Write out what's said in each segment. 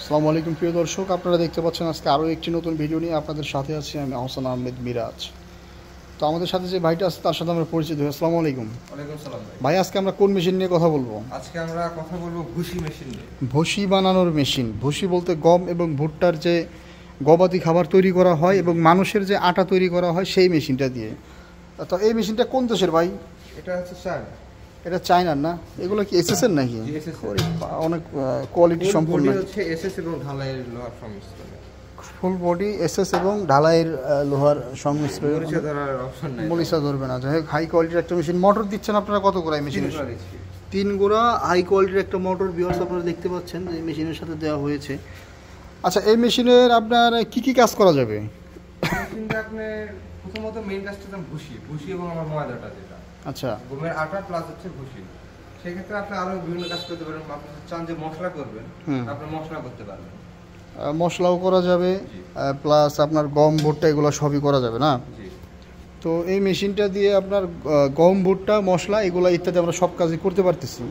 আসসালামু আলাইকুম প্রিয় দর্শক, আপনারা দেখতে পাচ্ছেন আজকে আরও একটি নতুন ভিডিও নিয়ে আপনাদের সাথে আছি আমি আহসান আহমেদ মিরাজ। তো আমাদের সাথে যে ভাইটা আছে তার সাথে আমরা পরিচিত হই। আসসালামু আলাইকুম। ওয়ালাইকুম সালাম ভাই, আজকে আমরা কোন মেশিন নিয়ে কথা বলবো? আজকে আমরা কথা বলবো ভুসি মেশিন নিয়ে। ভুসি বানানোর মেশিন। ভুসি বলতে গম এবং ভুট্টার যে গবাদি খাবার তৈরি করা হয় এবং মানুষের যে আটা তৈরি করা হয় সেই মেশিনটা দিয়ে। তো এই মেশিনটা কোন দেশের ভাই? এটা হচ্ছে চায়না। এটা চায়নার না? এগুলো কি এসএসএর নাকি? অনেক কোয়ালিটি সম্পূর্ণ। হচ্ছে এসএস এবং ঢালাইয়ের লোহার সংমিশ্রণ। ফুল বডি এসএস এবং ঢালাইয়ের লোহার সংমিশ্রণ। মরিচা ধরার অপশন নাই, মরিচা ধরবে না। যাই হোক, হাই কোয়ালিটির একটা মেশিন। মোটর দিচ্ছেন আপনারা কত গোড়া মেশিনের? 3 গোড়া হাই কোয়ালিটির একটা মোটর ভিউয়ার্স আপনারা দেখতে পাচ্ছেন যে মেশিনের সাথে দেওয়া হয়েছে। আচ্ছা, এই মেশিনের আপনার কি কি কাজ করা যাবে? মেশিনটা আপনি প্রথমত মেইন কাজটা ভুসি এবং আমার ময়দাটা যেটা। আচ্ছা, গমের আটা প্লাস হচ্ছে ভুসি। সেক্ষেত্রে আপনি আরো বিভিন্ন কাজ করতে পারেন। আপনি চান যে মশলা করবেন, আপনি মশলা করতে পারবেন। মশলাও করা যাবে, প্লাস আপনার গম ভুট্টা এগুলো সবই করা যাবে না? তো এই মেশিনটা দিয়ে আপনার গম ভুট্টা মশলা এগুলো ইত্যাদি আমরা সব কাজই করতে পারতেছি।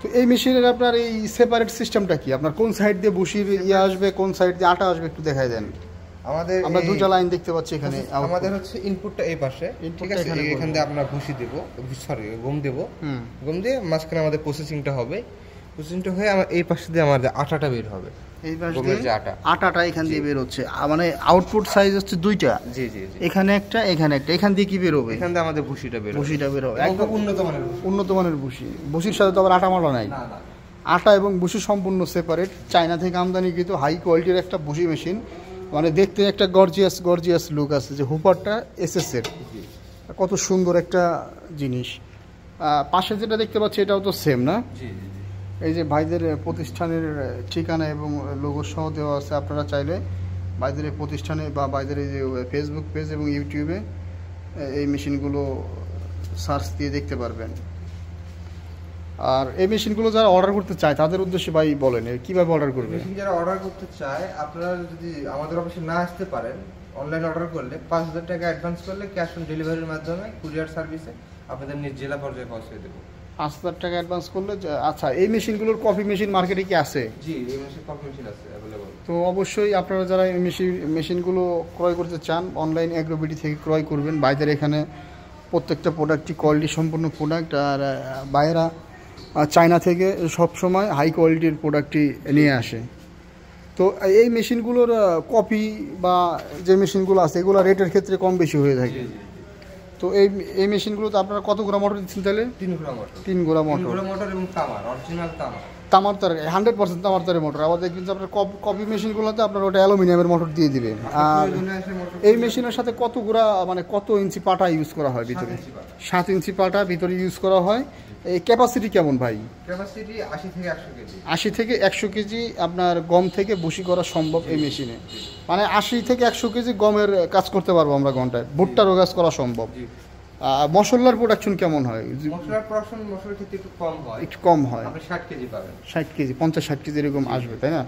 তো এই মেশিনের আপনার এই সেপারেট সিস্টেমটা কি? আপনার কোন সাইড দিয়ে ভুসির ইয়ে আসবে, কোন সাইড দিয়ে আটা আসবে, একটু দেখাই দেন। আমরা দুটো লাইন দেখতে পাচ্ছি এখানে। আমাদের হচ্ছে ইনপুটটা এই পাশে, ঠিক আছে? এখান দিয়ে আমরা ভুসি দেব, গম দেব। গম দিয়ে মাঝখানে আমাদের প্রসেসিংটা হবে। প্রসেসিংটা হয়ে আমার এই পাশে দিয়ে আমাদের আটাটা বের হবে। এই পাশে যে আটাটা এখান দিয়ে বের হচ্ছে, মানে আউটপুট সাইজ হচ্ছে দুইটা। জি জি, এখানে একটা এখানে একটা। এখান দিয়ে কি বের হবে? এখান দিয়ে আমাদের ভুসিটা বের হবে। একদম উন্নত মানের ভুসি। ভুসির সাথে তো আবার আটা মালা নাই। আটা এবং ভুসি সম্পূর্ণ সেপারেট। চায়না থেকে আমদানিকৃত হাই কোয়ালিটির একটা ভুসি মেশিন। মানে দেখতে একটা গর্জিয়াস লুক আছে। যে হুপারটা এসএস এর, কত সুন্দর একটা জিনিস। পাশে যেটা দেখতে পাচ্ছি এটাও তো সেম না? এই যে ভাইদের প্রতিষ্ঠানের ঠিকানা এবং লোগো সহ দেওয়া আছে। আপনারা চাইলে ভাইদের প্রতিষ্ঠানে বা ভাইদের এই যে ফেসবুক পেজ এবং ইউটিউবে এই মেশিনগুলো সার্চ দিয়ে দেখতে পারবেন। আর এই মেশিনগুলো যারা অর্ডার করতে চায় তাদের উদ্দেশ্যে ভাই বলেন কিভাবে অর্ডার করবে? মেশিন যারা অর্ডার করতে চায়, আপনারা যদি আমাদের অফিসে না আসতে পারেন, অনলাইন অর্ডার করলে 5000 টাকা অ্যাডভান্স করলে ক্যাশ অন ডেলিভারির মাধ্যমে কুরিয়ার সার্ভিসে আপনাদের নিজ জেলা পর্যায়ে পৌঁছে দেবো। 5000 টাকা অ্যাডভান্স করলে। আচ্ছা, এই মেশিনগুলোর কফি মেশিন মার্কেটে কি আছে? জি, এই মেশিন কফি মেশিন আছে অ্যাভেলেবল। তো অবশ্যই আপনারা যারা এই মেশিনগুলো ক্রয় করতে চান অনলাইন অ্যাগ্রোবিডি থেকে ক্রয় করবেন। বাইরের এখানে প্রত্যেকটা প্রোডাক্টই কোয়ালিটি সম্পন্ন প্রোডাক্ট। আর বাইরা চায়না থেকে সবসময় হাই কোয়ালিটির প্রোডাক্টই নিয়ে আসে। তো এই মেশিনগুলোর কপি বা যে মেশিনগুলো আছে এগুলো রেটের ক্ষেত্রে কম বেশি হয়ে থাকে। তো এই মেশিনগুলোতে আপনারা কত গোড়া মোটর দিচ্ছেন তাহলে? 3 গোড়া মোটর। 3 গোড়া মোটর এবং তামার, অরিজিনাল তামার। তামার তার 100% তামার তারের মোটর। আবার দেখবেন যে আপনার কপি মেশিনগুলোতে আপনার ওটা অ্যালুমিনিয়ামের মোটর দিয়ে দিবেন। আর এই মেশিনের সাথে কত গোড়া, মানে কত ইঞ্চি পাটা ইউজ করা হয় ভিতরে? 7 ইঞ্চি পাটা ভিতরে ইউজ করা হয়। এই ক্যাপাসিটি কেমন ভাই? ক্যাপাসিটি 80 থেকে 100 কেজি। 80 থেকে 100 কেজি আপনার গম থেকে ভুসি করা সম্ভব এই মেশিনে। মানে 80 থেকে 100 কেজি গমের কাজ করতে পারবো আমরা ঘন্টায়। ভুট্টারও কাজ করা সম্ভব। মশলার প্রোডাকশন কেমন হয়? মশলার প্রোডাকশন মশলার ক্ষেত্রে একটু কম হয়। আপনি 60 কেজি পাবেন। 60 কেজি 50-60 কেজি এরকম আসবে, তাই না?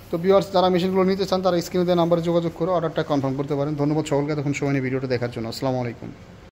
তো ভিউয়ার্স যারা মেশিনগুলো নিতে চান তারা স্ক্রিনে দেওয়া নাম্বারে যোগাযোগ করে অর্ডারটা কনফার্ম করতে পারেন। ধন্যবাদ সকলকে তখন সময় নিয়ে ভিডিওটা দেখার জন্য। আসসালামু আলাইকুম।